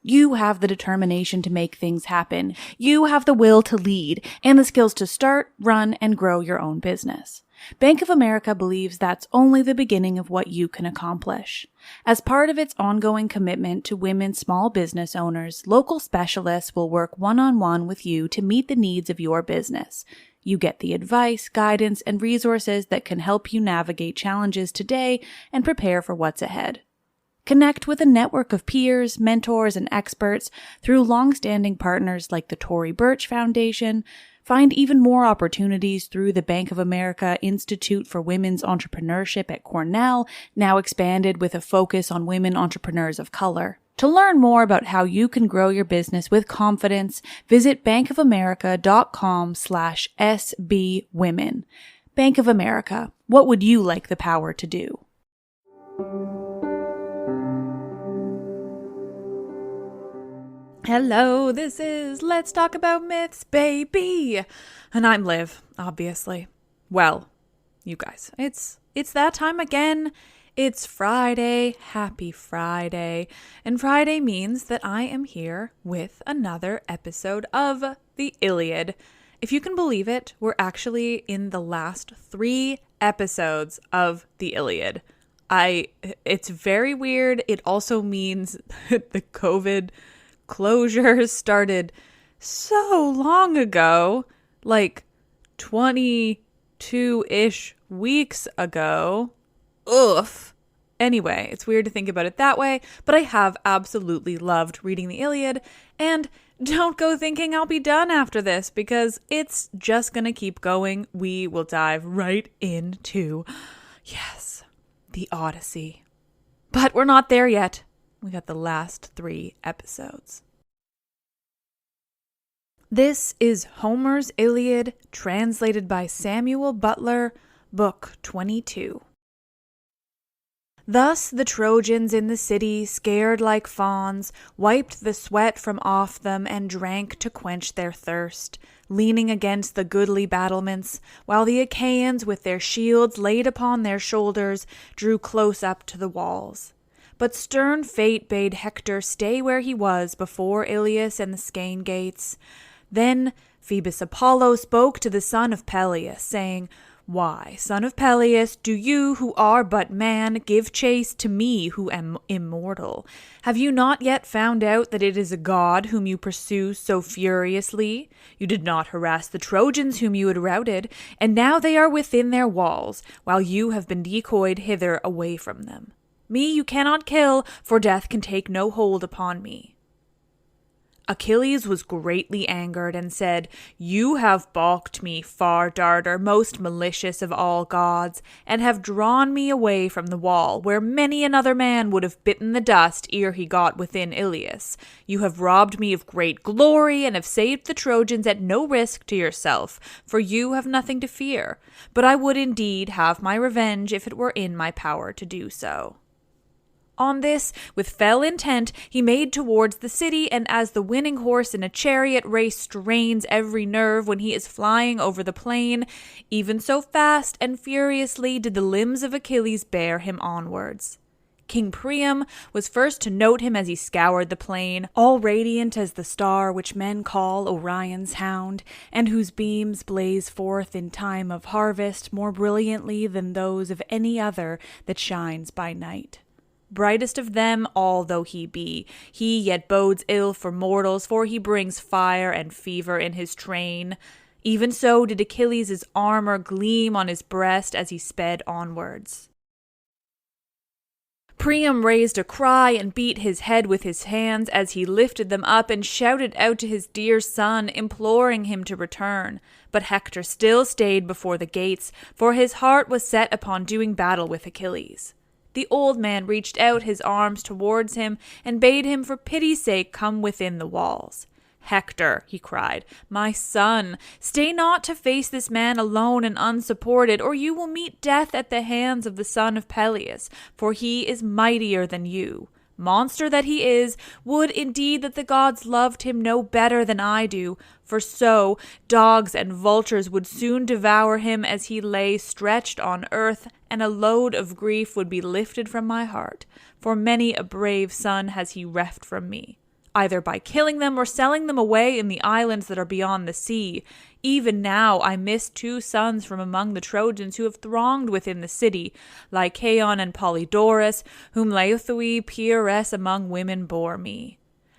You have the determination to make things happen. You have the will to lead and the skills to start, run, and grow your own business. Bank of America believes that's only the beginning of what you can accomplish. As part of its ongoing commitment to women small business owners, local specialists will work one-on-one with you to meet the needs of your business. You get the advice, guidance, and resources that can help you navigate challenges today and prepare for what's ahead. Connect with a network of peers, mentors, and experts through long-standing partners like the Tory Burch Foundation. Find even more opportunities through the Bank of America Institute for Women's Entrepreneurship at Cornell, now expanded with a focus on women entrepreneurs of color. To learn more about how you can grow your business with confidence, visit bankofamerica.com/SBWomen. Bank of America, what would you like the power to do? Hello, this is Let's Talk About Myths, baby. And I'm Liv, obviously. Well, you guys, it's that time again. It's Friday. Happy Friday. And Friday means that I am here with another episode of the Iliad. If you can believe it, we're actually in the last 3 episodes of the Iliad. It's very weird. It also means that the COVID closures started so long ago, like 22-ish weeks ago. Oof. Anyway, it's weird to think about it that way, but I have absolutely loved reading the Iliad, and don't go thinking I'll be done after this, because it's just gonna keep going. We will dive right into, yes, the Odyssey. But we're not there yet. We got the last 3 episodes. This is Homer's Iliad, translated by Samuel Butler, Book 22. Thus the Trojans in the city, scared like fawns, wiped the sweat from off them and drank to quench their thirst, leaning against the goodly battlements, while the Achaeans with their shields laid upon their shoulders drew close up to the walls. But stern fate bade Hector stay where he was before Ilias and the Scaean gates. Then Phoebus Apollo spoke to the son of Peleus, saying, "Why, son of Peleus, do you, who are but man, give chase to me who am immortal? Have you not yet found out that it is a god whom you pursue so furiously? You did not harass the Trojans whom you had routed, and now they are within their walls, while you have been decoyed hither away from them. Me you cannot kill, for death can take no hold upon me." Achilles was greatly angered and said, "You have balked me, far-darter, most malicious of all gods, and have drawn me away from the wall, where many another man would have bitten the dust ere he got within Ilius. You have robbed me of great glory, and have saved the Trojans at no risk to yourself, for you have nothing to fear. But I would indeed have my revenge if it were in my power to do so." On this, with fell intent, he made towards the city, and as the winning horse in a chariot race strains every nerve when he is flying over the plain, even so fast and furiously did the limbs of Achilles bear him onwards. King Priam was first to note him as he scoured the plain, all radiant as the star which men call Orion's hound, and whose beams blaze forth in time of harvest more brilliantly than those of any other that shines by night. Brightest of them all though he be, he yet bodes ill for mortals, for he brings fire and fever in his train. Even so did Achilles' armor gleam on his breast as he sped onwards. Priam raised a cry and beat his head with his hands as he lifted them up and shouted out to his dear son, imploring him to return. But Hector still stayed before the gates, for his heart was set upon doing battle with Achilles. The old man reached out his arms towards him and bade him for pity's sake come within the walls. "Hector," he cried, "my son, stay not to face this man alone and unsupported, or you will meet death at the hands of the son of Peleus, for he is mightier than you. Monster that he is, would indeed that the gods loved him no better than I do, for so dogs and vultures would soon devour him as he lay stretched on earth, and a load of grief would be lifted from my heart, for many a brave son has he reft from me, either by killing them or selling them away in the islands that are beyond the sea. Even now I miss 2 sons from among the Trojans who have thronged within the city, Lycaon and Polydorus, whom Laothoe, peeress among women, bore me.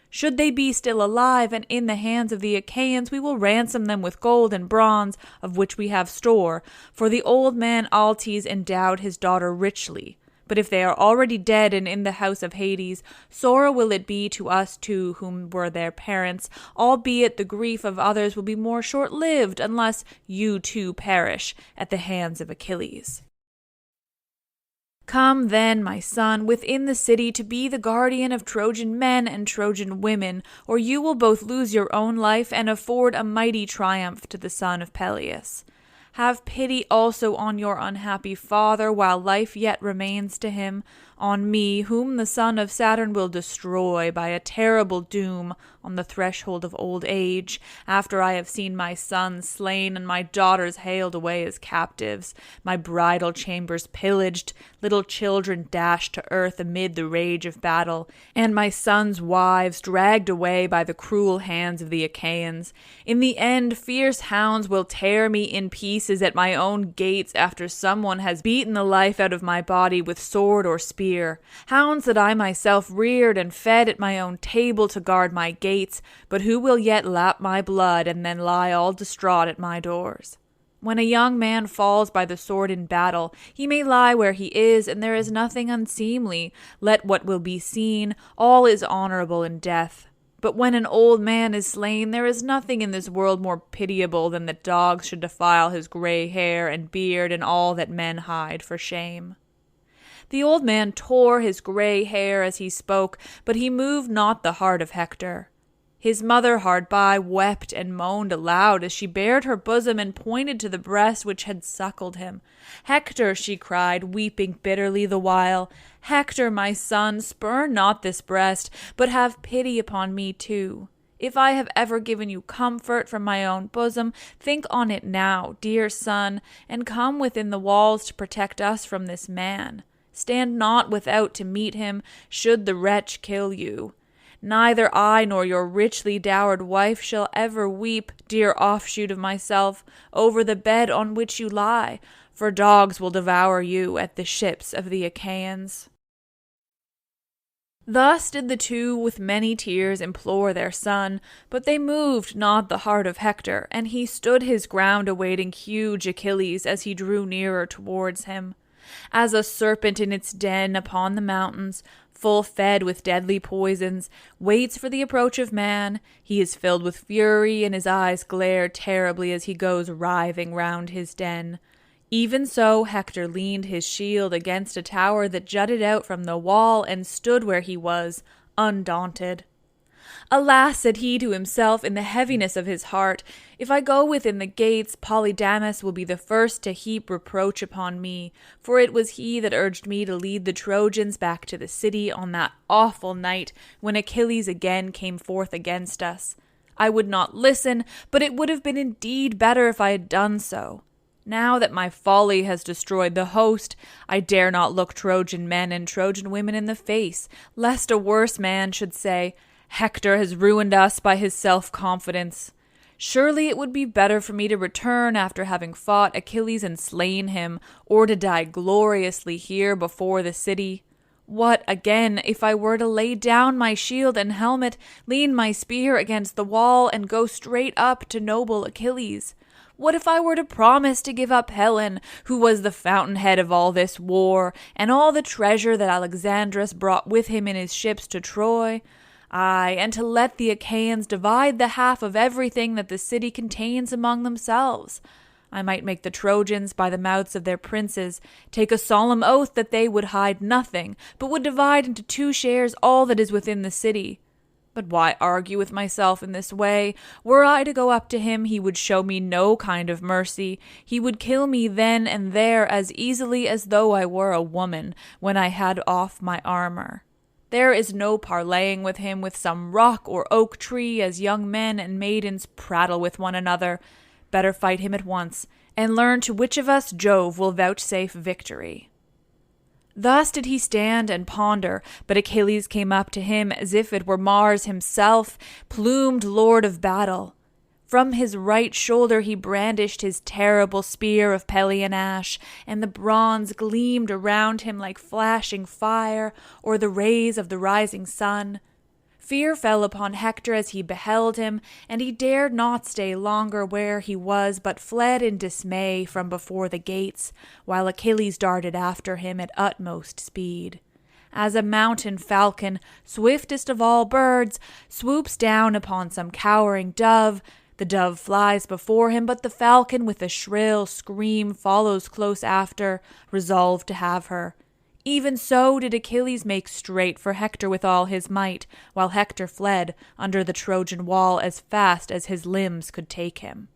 Should they be still alive and in the hands of the Achaeans, we will ransom them with gold and bronze, of which we have store, for the old man Altes endowed his daughter richly. But if they are already dead and in the house of Hades, sorrow will it be to us too, whom were their parents, albeit the grief of others will be more short-lived, unless you too perish at the hands of Achilles. Come then, my son, within the city to be the guardian of Trojan men and Trojan women, or you will both lose your own life and afford a mighty triumph to the son of Peleus. Have pity also on your unhappy father while life yet remains to him, on me, whom the son of Saturn will destroy by a terrible doom on the threshold of old age, after I have seen my sons slain and my daughters haled away as captives, my bridal chambers pillaged, little children dashed to earth amid the rage of battle, and my sons' wives dragged away by the cruel hands of the Achaeans. In the end, fierce hounds will tear me in pieces at my own gates after someone has beaten the life out of my body with sword or spear. Hounds that I myself reared and fed at my own table to guard my gates, but who will yet lap my blood and then lie all distraught at my doors. When a young man falls by the sword in battle, he may lie where he is, and there is nothing unseemly. Let what will be seen, all is honorable in death. But when an old man is slain, there is nothing in this world more pitiable than that dogs should defile his gray hair and beard and all that men hide for shame. The old man tore his gray hair as he spoke, but he moved not the heart of Hector. His mother hard by wept and moaned aloud as she bared her bosom and pointed to the breast which had suckled him. "Hector," she cried, weeping bitterly the while, "Hector, my son, spurn not this breast, but have pity upon me too. If I have ever given you comfort from my own bosom, think on it now, dear son, and come within the walls to protect us from this man. Stand not without to meet him, should the wretch kill you. Neither I nor your richly dowered wife shall ever weep, dear offshoot of myself, over the bed on which you lie, for dogs will devour you at the ships of the Achaeans." Thus did the two with many tears implore their son, but they moved not the heart of Hector, and he stood his ground awaiting huge Achilles as he drew nearer towards him. As a serpent in its den upon the mountains, full fed with deadly poisons, waits for the approach of man, he is filled with fury, and his eyes glare terribly as he goes writhing round his den. Even so Hector leaned his shield against a tower that jutted out from the wall and stood where he was, undaunted. "Alas," said he to himself in the heaviness of his heart, "if I go within the gates, Polydamas will be the first to heap reproach upon me, for it was he that urged me to lead the Trojans back to the city on that awful night when Achilles again came forth against us. I would not listen, but it would have been indeed better if I had done so. Now that my folly has destroyed the host, I dare not look Trojan men and Trojan women in the face, lest a worse man should say, 'Hector has ruined us by his self-confidence.' Surely it would be better for me to return after having fought Achilles and slain him, or to die gloriously here before the city. What, again, if I were to lay down my shield and helmet, lean my spear against the wall, and go straight up to noble Achilles? What if I were to promise to give up Helen, who was the fountainhead of all this war, and all the treasure that Alexandrus brought with him in his ships to Troy? Ay, and to let the Achaeans divide the half of everything that the city contains among themselves. I might make the Trojans, by the mouths of their princes, take a solemn oath that they would hide nothing, but would divide into 2 shares all that is within the city. But why argue with myself in this way? Were I to go up to him, he would show me no kind of mercy. He would kill me then and there as easily as though I were a woman, when I had off my armor. There is no parleying with him with some rock or oak tree as young men and maidens prattle with one another. Better fight him at once, and learn to which of us Jove will vouchsafe victory." Thus did he stand and ponder, but Achilles came up to him as if it were Mars himself, plumed lord of battle. From his right shoulder he brandished his terrible spear of Pelian ash, and the bronze gleamed around him like flashing fire or the rays of the rising sun. Fear fell upon Hector as he beheld him, and he dared not stay longer where he was, but fled in dismay from before the gates, while Achilles darted after him at utmost speed. As a mountain falcon, swiftest of all birds, swoops down upon some cowering dove, the dove flies before him, but the falcon with a shrill scream follows close after, resolved to have her. Even so did Achilles make straight for Hector with all his might, while Hector fled under the Trojan wall as fast as his limbs could take him.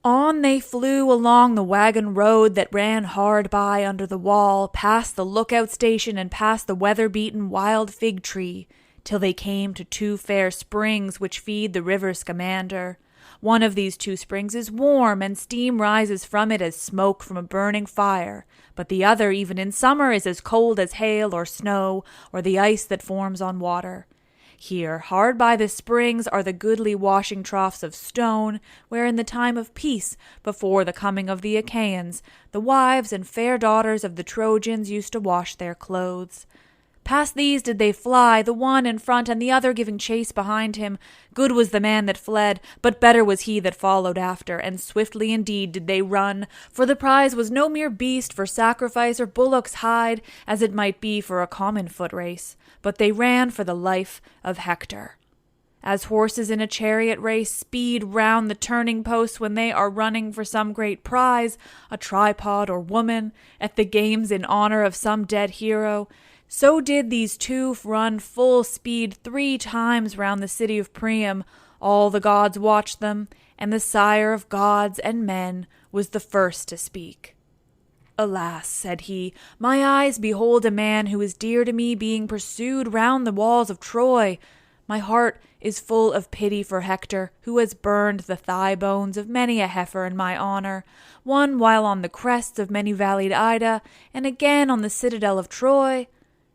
On they flew along the wagon road that ran hard by under the wall, past the lookout station and past the weather-beaten wild fig tree, till they came to two fair springs which feed the river Scamander. One of these two springs is warm, and steam rises from it as smoke from a burning fire, but the other, even in summer, is as cold as hail or snow, or the ice that forms on water. Here, hard by the springs, are the goodly washing troughs of stone, where in the time of peace, before the coming of the Achaeans, the wives and fair daughters of the Trojans used to wash their clothes. Past these did they fly, the one in front and the other giving chase behind him. Good was the man that fled, but better was he that followed after, and swiftly indeed did they run, for the prize was no mere beast for sacrifice or bullock's hide, as it might be for a common foot race, but they ran for the life of Hector. As horses in a chariot race speed round the turning posts when they are running for some great prize, a tripod or woman, at the games in honor of some dead hero, so did these two run full speed 3 times round the city of Priam. All the gods watched them, and the sire of gods and men was the first to speak. "Alas," said he, "my eyes behold a man who is dear to me being pursued round the walls of Troy. My heart is full of pity for Hector, who has burned the thigh bones of many a heifer in my honor, one while on the crests of many-valleyed Ida, and again on the citadel of Troy.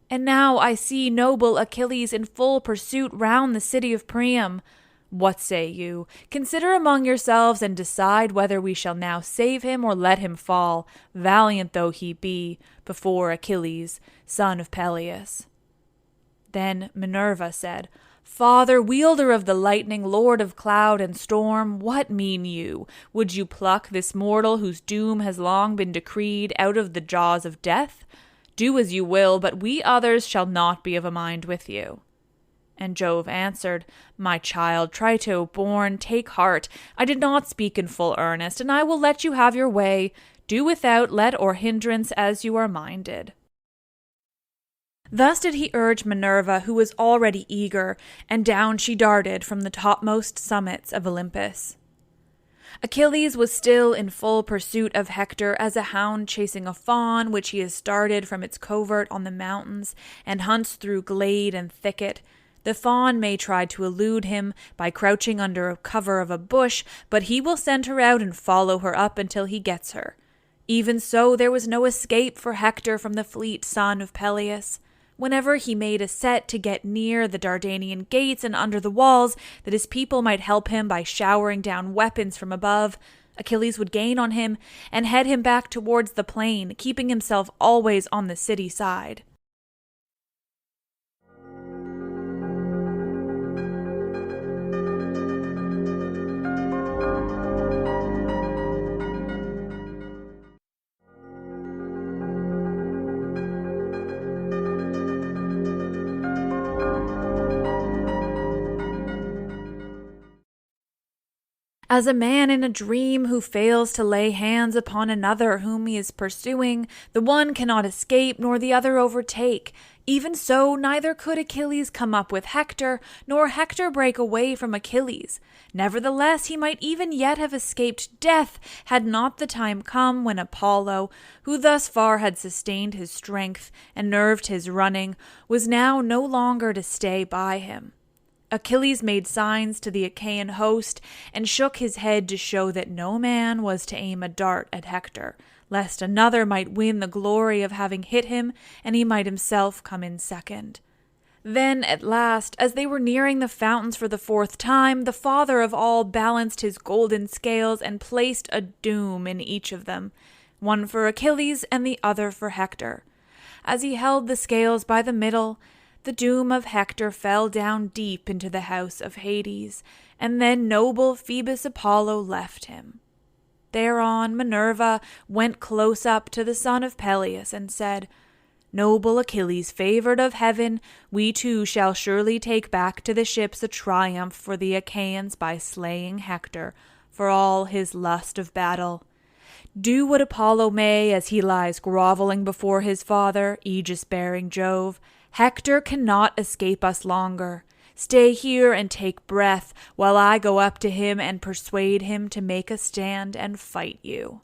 And now I see noble Achilles in full pursuit round the city of Priam. What say you? Consider among yourselves and decide whether we shall now save him or let him fall, valiant though he be, before Achilles, son of Peleus." Then Minerva said, "Father, wielder of the lightning, lord of cloud and storm, what mean you? Would you pluck this mortal whose doom has long been decreed out of the jaws of death? Do as you will, but we others shall not be of a mind with you." And Jove answered, "My child, Trito-born, take heart. I did not speak in full earnest, and I will let you have your way. Do without let or hindrance as you are minded." Thus did he urge Minerva, who was already eager, and down she darted from the topmost summits of Olympus. Achilles was still in full pursuit of Hector as a hound chasing a fawn which he has started from its covert on the mountains and hunts through glade and thicket. The fawn may try to elude him by crouching under cover of a bush, but he will send her out and follow her up until he gets her. Even so, there was no escape for Hector from the fleet son of Peleus. Whenever he made a set to get near the Dardanian gates and under the walls, that his people might help him by showering down weapons from above, Achilles would gain on him and head him back towards the plain, keeping himself always on the city side. As a man in a dream who fails to lay hands upon another whom he is pursuing, the one cannot escape nor the other overtake. Even so, neither could Achilles come up with Hector, nor Hector break away from Achilles. Nevertheless, he might even yet have escaped death, had not the time come when Apollo, who thus far had sustained his strength and nerved his running, was now no longer to stay by him. Achilles made signs to the Achaean host and shook his head to show that no man was to aim a dart at Hector, lest another might win the glory of having hit him and he might himself come in second. Then, at last, as they were nearing the fountains for the fourth time, the father of all balanced his golden scales and placed a doom in each of them, one for Achilles and the other for Hector. As he held the scales by the middle, the doom of Hector fell down deep into the house of Hades, and then noble Phoebus Apollo left him. Thereon Minerva went close up to the son of Peleus and said, "Noble Achilles, favored of heaven, we too shall surely take back to the ships a triumph for the Achaeans by slaying Hector, for all his lust of battle. Do what Apollo may as he lies groveling before his father, aegis-bearing Jove, Hector cannot escape us longer. Stay here and take breath while I go up to him and persuade him to make a stand and fight you."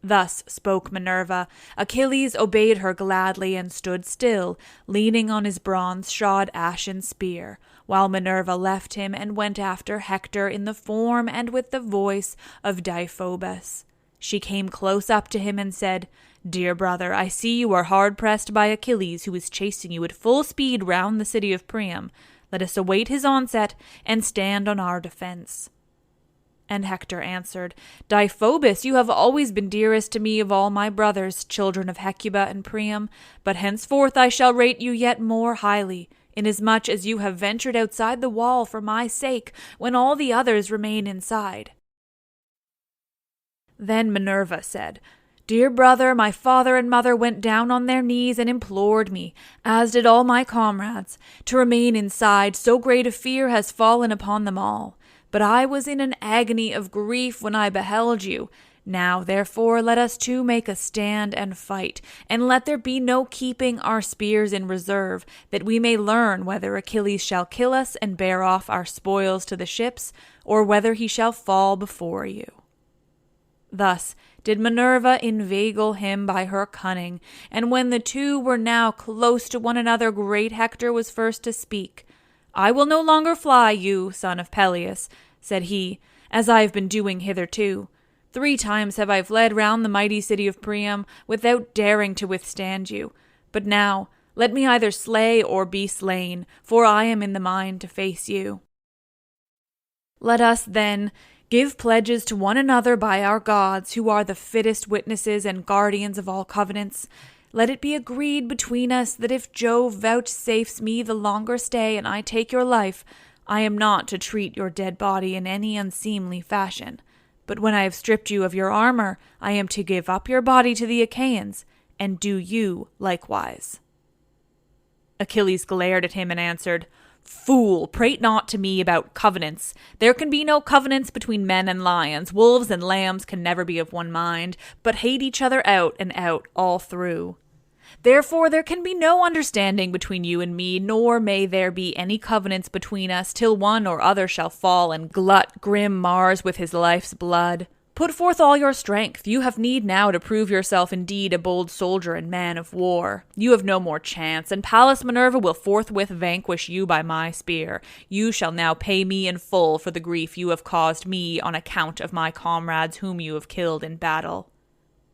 Thus spoke Minerva. Achilles obeyed her gladly and stood still, leaning on his bronze-shod ashen spear, while Minerva left him and went after Hector in the form and with the voice of Deiphobus. She came close up to him and said, "Dear brother, I see you are hard-pressed by Achilles, who is chasing you at full speed round the city of Priam. Let us await his onset and stand on our defense." And Hector answered, "Deiphobus, you have always been dearest to me of all my brothers, children of Hecuba and Priam, but henceforth I shall rate you yet more highly, inasmuch as you have ventured outside the wall for my sake, when all the others remain inside." Then Minerva said, "Dear brother, my father and mother went down on their knees and implored me, as did all my comrades, to remain inside, so great a fear has fallen upon them all. But I was in an agony of grief when I beheld you. Now, therefore, let us two make a stand and fight, and let there be no keeping our spears in reserve, that we may learn whether Achilles shall kill us and bear off our spoils to the ships, or whether he shall fall before you." Thus did Minerva inveigle him by her cunning, and when the two were now close to one another, great Hector was first to speak. "I will no longer fly you, son of Peleus," said he, "as I have been doing hitherto. 3 times have I fled round the mighty city of Priam, without daring to withstand you. But now let me either slay or be slain, for I am in the mind to face you. Let us, then, give pledges to one another by our gods, who are the fittest witnesses and guardians of all covenants. Let it be agreed between us that if Jove vouchsafes me the longer stay and I take your life, I am not to treat your dead body in any unseemly fashion. But when I have stripped you of your armor, I am to give up your body to the Achaeans, and do you likewise." Achilles glared at him and answered, "Fool, prate not to me about covenants. There can be no covenants between men and lions. Wolves and lambs can never be of one mind, but hate each other out and out all through. Therefore there can be no understanding between you and me, nor may there be any covenants between us till one or other shall fall and glut grim Mars with his life's blood. Put forth all your strength. You have need now to prove yourself indeed a bold soldier and man of war. You have no more chance, and Pallas Minerva will forthwith vanquish you by my spear. You shall now pay me in full for the grief you have caused me on account of my comrades whom you have killed in battle."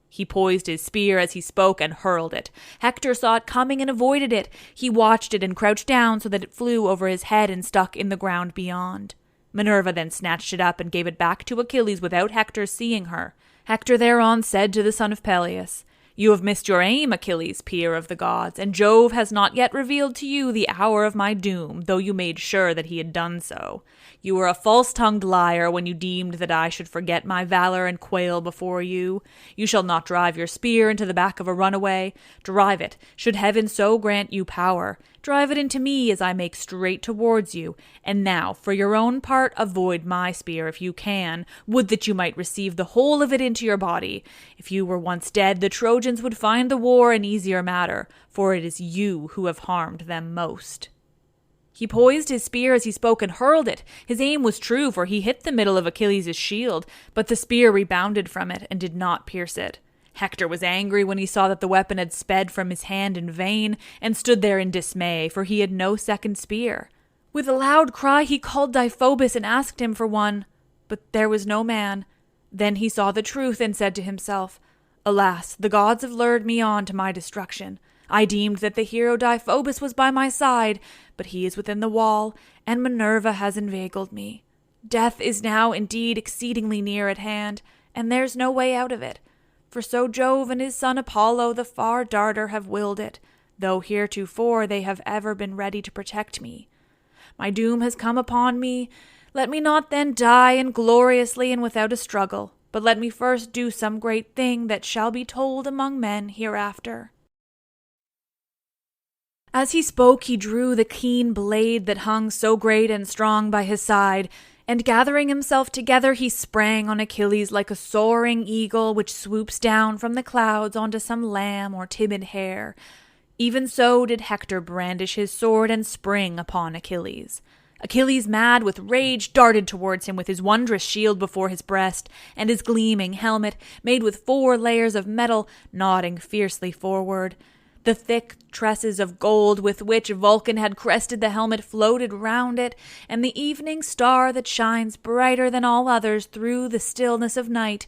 He poised his spear as he spoke and hurled it. Hector saw it coming and avoided it. He watched it and crouched down so that it flew over his head and stuck in the ground beyond. Minerva then snatched it up and gave it back to Achilles without Hector seeing her. Hector thereon said to the son of Peleus, You have missed your aim, Achilles, peer of the gods, and Jove has not yet revealed to you the hour of my doom, though you made sure that he had done so. You were a false-tongued liar when you deemed that I should forget my valor and quail before you. You shall not drive your spear into the back of a runaway. Drive it, should heaven so grant you power. Drive it into me as I make straight towards you. And now, for your own part, avoid my spear if you can. Would that you might receive the whole of it into your body. If you were once dead, the Trojans would find the war an easier matter, for it is you who have harmed them most. He poised his spear as he spoke and hurled it. His aim was true, for he hit the middle of Achilles' shield, but the spear rebounded from it and did not pierce it. Hector was angry when he saw that the weapon had sped from his hand in vain, and stood there in dismay, for he had no second spear. With a loud cry he called Deiphobus and asked him for one, but there was no man. Then he saw the truth and said to himself, Alas, the gods have lured me on to my destruction. I deemed that the hero Deiphobus was by my side, but he is within the wall, and Minerva has inveigled me. Death is now indeed exceedingly near at hand, and there's no way out of it. For so Jove and his son Apollo the far darter have willed it, though heretofore they have ever been ready to protect me. My doom has come upon me. Let me not then die ingloriously and without a struggle, but let me first do some great thing that shall be told among men hereafter. As he spoke, he drew the keen blade that hung so great and strong by his side, and gathering himself together, he sprang on Achilles like a soaring eagle which swoops down from the clouds onto some lamb or timid hare. Even so did Hector brandish his sword and spring upon Achilles. Achilles, mad with rage, darted towards him with his wondrous shield before his breast, and his gleaming helmet, made with 4 layers of metal, nodding fiercely forward. The thick tresses of gold with which Vulcan had crested the helmet floated round it, and the evening star that shines brighter than all others through the stillness of night,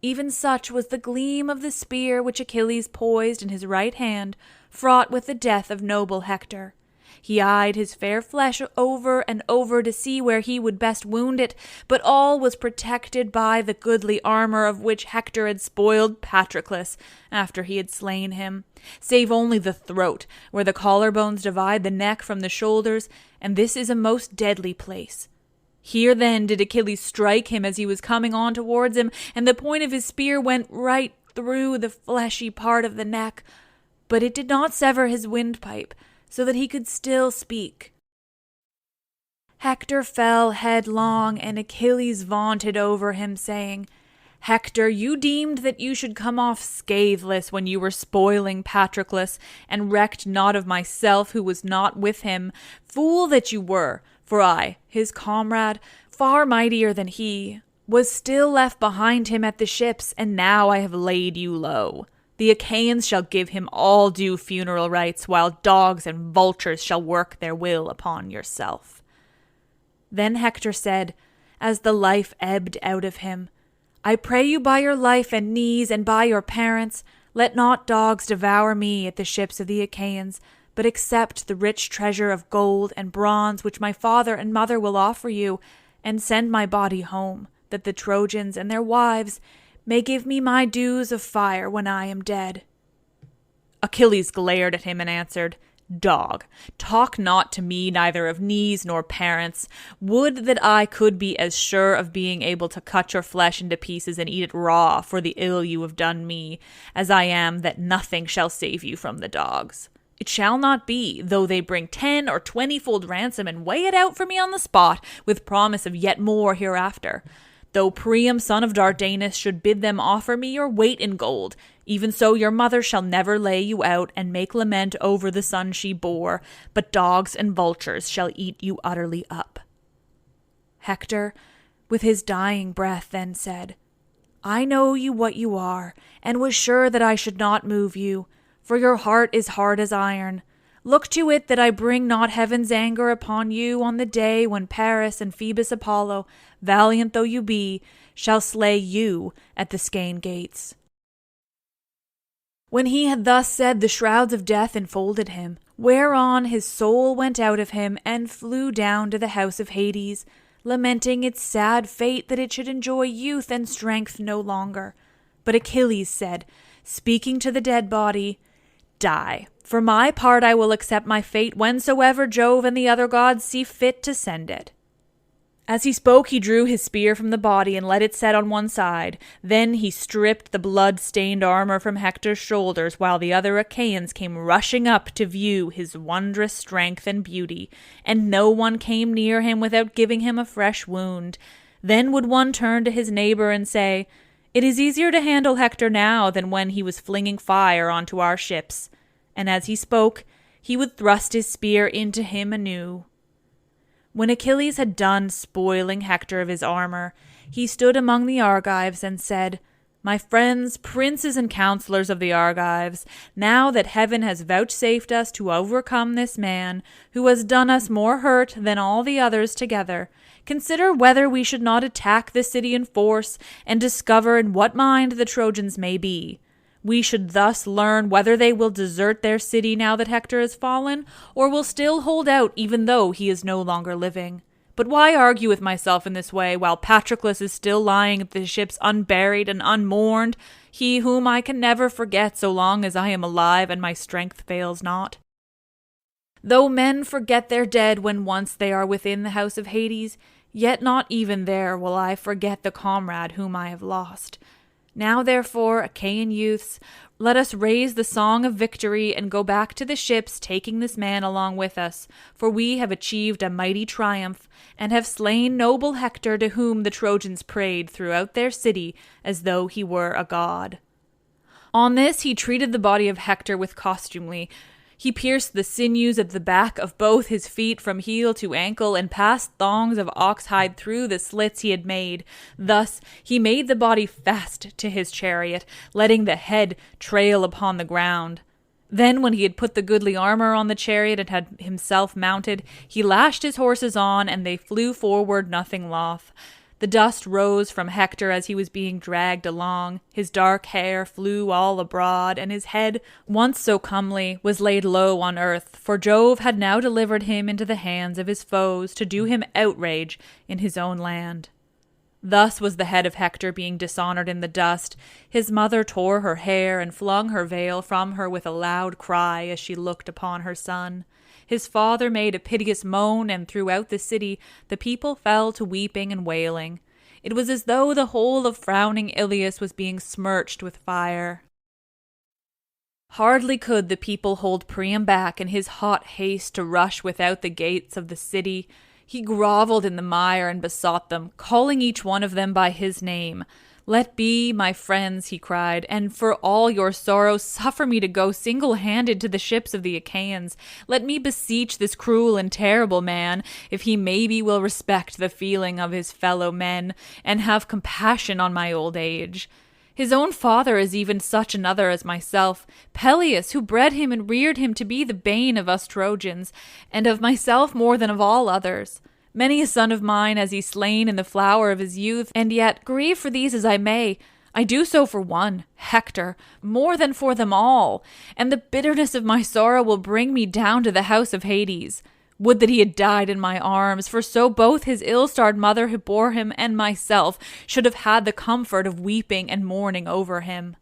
even such was the gleam of the spear which Achilles poised in his right hand, fraught with the death of noble Hector. He eyed his fair flesh over and over to see where he would best wound it, but all was protected by the goodly armor of which Hector had spoiled Patroclus after he had slain him, save only the throat, where the collarbones divide the neck from the shoulders, and this is a most deadly place. Here then did Achilles strike him as he was coming on towards him, and the point of his spear went right through the fleshy part of the neck, but it did not sever his windpipe, so that he could still speak. Hector fell headlong, and Achilles vaunted over him, saying, Hector, you deemed that you should come off scatheless when you were spoiling Patroclus, and recked not of myself who was not with him. Fool that you were, for I, his comrade, far mightier than he, was still left behind him at the ships, and now I have laid you low. The Achaeans shall give him all due funeral rites, while dogs and vultures shall work their will upon yourself. Then Hector said, as the life ebbed out of him, I pray you by your life and knees and by your parents, let not dogs devour me at the ships of the Achaeans, but accept the rich treasure of gold and bronze which my father and mother will offer you, and send my body home, that the Trojans and their wives may give me my dues of fire when I am dead. Achilles glared at him and answered, Dog, talk not to me neither of knees nor parents. Would that I could be as sure of being able to cut your flesh into pieces and eat it raw for the ill you have done me, as I am that nothing shall save you from the dogs. It shall not be, though they bring 10 or 20-fold ransom and weigh it out for me on the spot, with promise of yet more hereafter. Though Priam, son of Dardanus, should bid them offer me your weight in gold, even so your mother shall never lay you out and make lament over the son she bore, but dogs and vultures shall eat you utterly up. Hector, with his dying breath, then said, I know you what you are, and was sure that I should not move you, for your heart is hard as iron. Look to it that I bring not heaven's anger upon you on the day when Paris and Phoebus Apollo, valiant though you be, shall slay you at the Scaean gates. When he had thus said, the shrouds of death enfolded him, whereon his soul went out of him and flew down to the house of Hades, lamenting its sad fate that it should enjoy youth and strength no longer. But Achilles said, speaking to the dead body, "Die. For my part I will accept my fate whensoever Jove and the other gods see fit to send it." As he spoke, he drew his spear from the body and let it set on one side. Then he stripped the blood-stained armor from Hector's shoulders, while the other Achaeans came rushing up to view his wondrous strength and beauty, and no one came near him without giving him a fresh wound. Then would one turn to his neighbor and say, "It is easier to handle Hector now than when he was flinging fire onto our ships." And as he spoke, he would thrust his spear into him anew. When Achilles had done spoiling Hector of his armor, he stood among the Argives and said, "My friends, princes and counselors of the Argives, now that heaven has vouchsafed us to overcome this man, who has done us more hurt than all the others together, consider whether we should not attack the city in force and discover in what mind the Trojans may be. We should thus learn whether they will desert their city now that Hector has fallen, or will still hold out even though he is no longer living. But why argue with myself in this way while Patroclus is still lying at the ships unburied and unmourned, he whom I can never forget so long as I am alive and my strength fails not? Though men forget their dead when once they are within the house of Hades, yet not even there will I forget the comrade whom I have lost. Now, therefore, Achaean youths, let us raise the song of victory and go back to the ships, taking this man along with us, for we have achieved a mighty triumph, and have slain noble Hector, to whom the Trojans prayed throughout their city as though he were a god." On this he treated the body of Hector with contumely. He pierced the sinews at the back of both his feet from heel to ankle, and passed thongs of oxhide through the slits he had made. Thus he made the body fast to his chariot, letting the head trail upon the ground. Then, when he had put the goodly armor on the chariot and had himself mounted, he lashed his horses on, and they flew forward nothing loth. The dust rose from Hector as he was being dragged along. His dark hair flew all abroad, and his head, once so comely, was laid low on earth, for Jove had now delivered him into the hands of his foes to do him outrage in his own land. Thus was the head of Hector being dishonored in the dust. His mother tore her hair and flung her veil from her with a loud cry as she looked upon her son. His father made a piteous moan, and throughout the city the people fell to weeping and wailing. It was as though the whole of frowning Ilias was being smirched with fire. Hardly could the people hold Priam back in his hot haste to rush without the gates of the city. He groveled in the mire and besought them, calling each one of them by his name. "Let be, my friends," he cried, "and for all your sorrow suffer me to go single-handed to the ships of the Achaeans. Let me beseech this cruel and terrible man, if he maybe will respect the feeling of his fellow men, and have compassion on my old age. His own father is even such another as myself, Peleus, who bred him and reared him to be the bane of us Trojans, and of myself more than of all others. Many a son of mine has he slain in the flower of his youth, and yet, grieve for these as I may, I do so for one, Hector, more than for them all, and the bitterness of my sorrow will bring me down to the house of Hades. Would that he had died in my arms, for so both his ill-starred mother who bore him and myself should have had the comfort of weeping and mourning over him."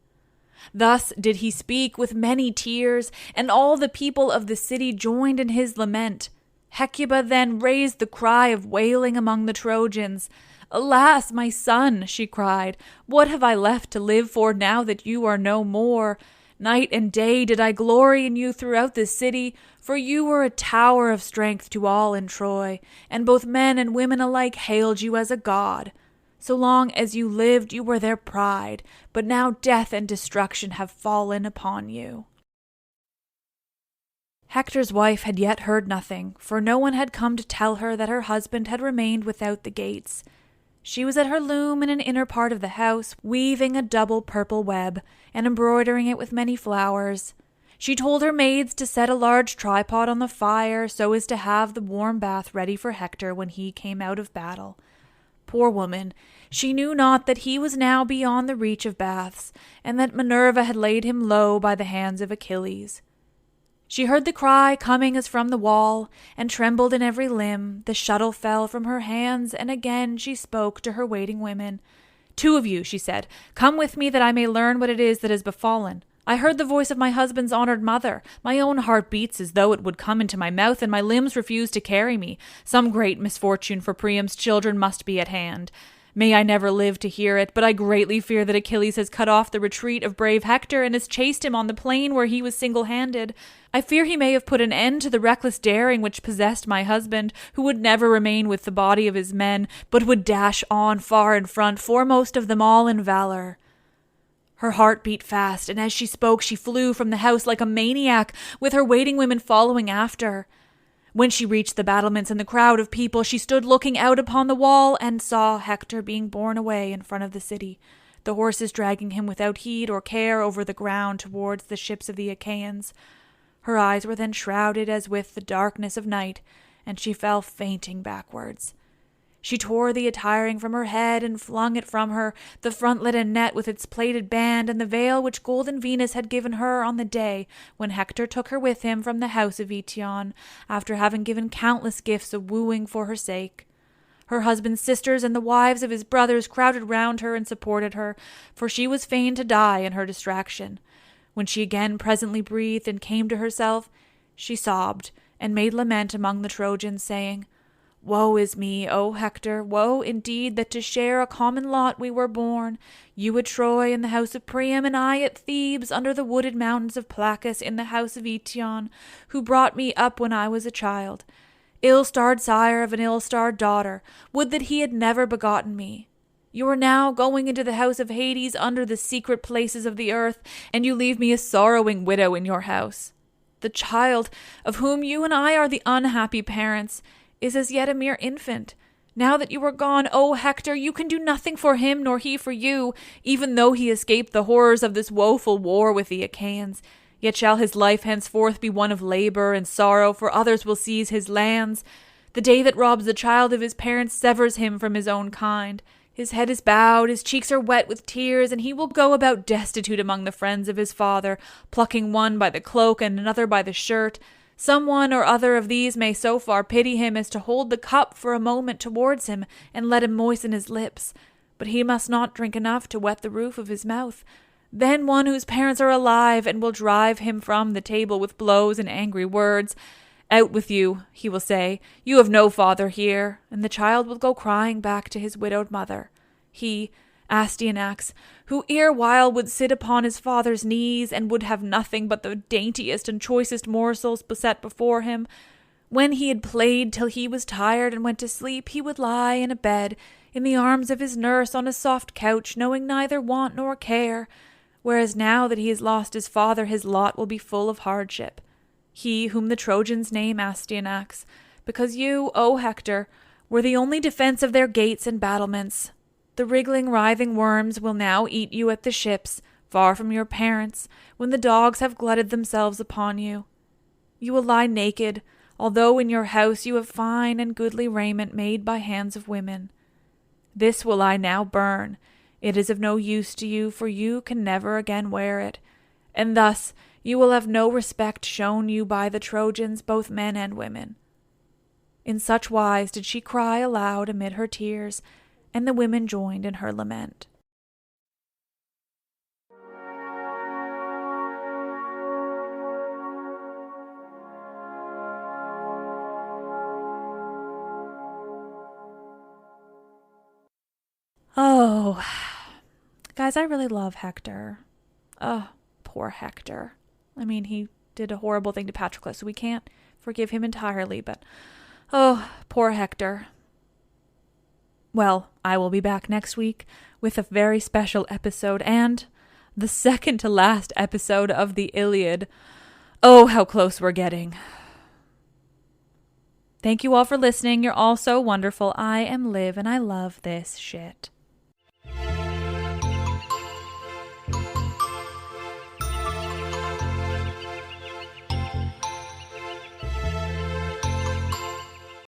Thus did he speak with many tears, and all the people of the city joined in his lament. Hecuba then raised the cry of wailing among the Trojans. "Alas, my son," she cried, "what have I left to live for now that you are no more? Night and day did I glory in you throughout the city, for you were a tower of strength to all in Troy, and both men and women alike hailed you as a god. So long as you lived, you were their pride, but now death and destruction have fallen upon you." Hector's wife had yet heard nothing, for no one had come to tell her that her husband had remained without the gates. She was at her loom in an inner part of the house, weaving a double purple web, and embroidering it with many flowers. She told her maids to set a large tripod on the fire, so as to have the warm bath ready for Hector when he came out of battle. Poor woman, she knew not that he was now beyond the reach of baths, and that Minerva had laid him low by the hands of Achilles. She heard the cry coming as from the wall, and trembled in every limb. The shuttle fell from her hands, and again she spoke to her waiting women. "Two of you," she said, "come with me that I may learn what it is that has befallen. I heard the voice of my husband's honored mother. My own heart beats as though it would come into my mouth, and my limbs refuse to carry me. Some great misfortune for Priam's children must be at hand. May I never live to hear it, but I greatly fear that Achilles has cut off the retreat of brave Hector and has chased him on the plain where he was single-handed. I fear he may have put an end to the reckless daring which possessed my husband, who would never remain with the body of his men, but would dash on far in front, foremost of them all in valor." Her heart beat fast, and as she spoke she flew from the house like a maniac, with her waiting women following after. When she reached the battlements and the crowd of people, she stood looking out upon the wall and saw Hector being borne away in front of the city, the horses dragging him without heed or care over the ground towards the ships of the Achaeans. Her eyes were then shrouded as with the darkness of night, and she fell fainting backwards. She tore the attiring from her head and flung it from her, the frontlet and net with its plaited band, and the veil which golden Venus had given her on the day when Hector took her with him from the house of XXII, after having given countless gifts of wooing for her sake. Her husband's sisters and the wives of his brothers crowded round her and supported her, for she was fain to die in her distraction. When she again presently breathed and came to herself, she sobbed and made lament among the Trojans, saying, "Woe is me, O Hector, woe indeed that to share a common lot we were born, you at Troy in the house of Priam, and I at Thebes under the wooded mountains of Placus in the house of XXII, who brought me up when I was a child. Ill-starred sire of an ill-starred daughter, would that he had never begotten me. You are now going into the house of Hades under the secret places of the earth, and you leave me a sorrowing widow in your house. The child, of whom you and I are the unhappy parents, is as yet a mere infant. Now that you are gone, O Hector, you can do nothing for him nor he for you, even though he escaped the horrors of this woeful war with the Achaeans. Yet shall his life henceforth be one of labor and sorrow, for others will seize his lands. The day that robs the child of his parents severs him from his own kind. His head is bowed, his cheeks are wet with tears, and he will go about destitute among the friends of his father, plucking one by the cloak and another by the shirt. Some one or other of these may so far pity him as to hold the cup for a moment towards him and let him moisten his lips, but he must not drink enough to wet the roof of his mouth. Then one whose parents are alive and will drive him from the table with blows and angry words. Out with you, he will say, you have no father here, and the child will go crying back to his widowed mother. He, Astyanax, who erewhile would sit upon his father's knees and would have nothing but the daintiest and choicest morsels set before him, when he had played till he was tired and went to sleep, he would lie in a bed, in the arms of his nurse on a soft couch, knowing neither want nor care, whereas now that he has lost his father, his lot will be full of hardship. He whom the Trojans name Astyanax, because you, O Hector, were the only defense of their gates and battlements. The wriggling, writhing worms will now eat you at the ships, far from your parents, when the dogs have glutted themselves upon you. You will lie naked, although in your house you have fine and goodly raiment made by hands of women. This will I now burn. It is of no use to you, for you can never again wear it. And thus you will have no respect shown you by the Trojans, both men and women." In such wise did she cry aloud amid her tears, and the women joined in her lament. Oh, guys, I really love Hector. Oh, poor Hector. I mean, he did a horrible thing to Patroclus, so we can't forgive him entirely, but oh, poor Hector. Well, I will be back next week with a very special episode and the second to last episode of the Iliad. Oh, how close we're getting. Thank you all for listening. You're all so wonderful. I am Liv, and I love this shit.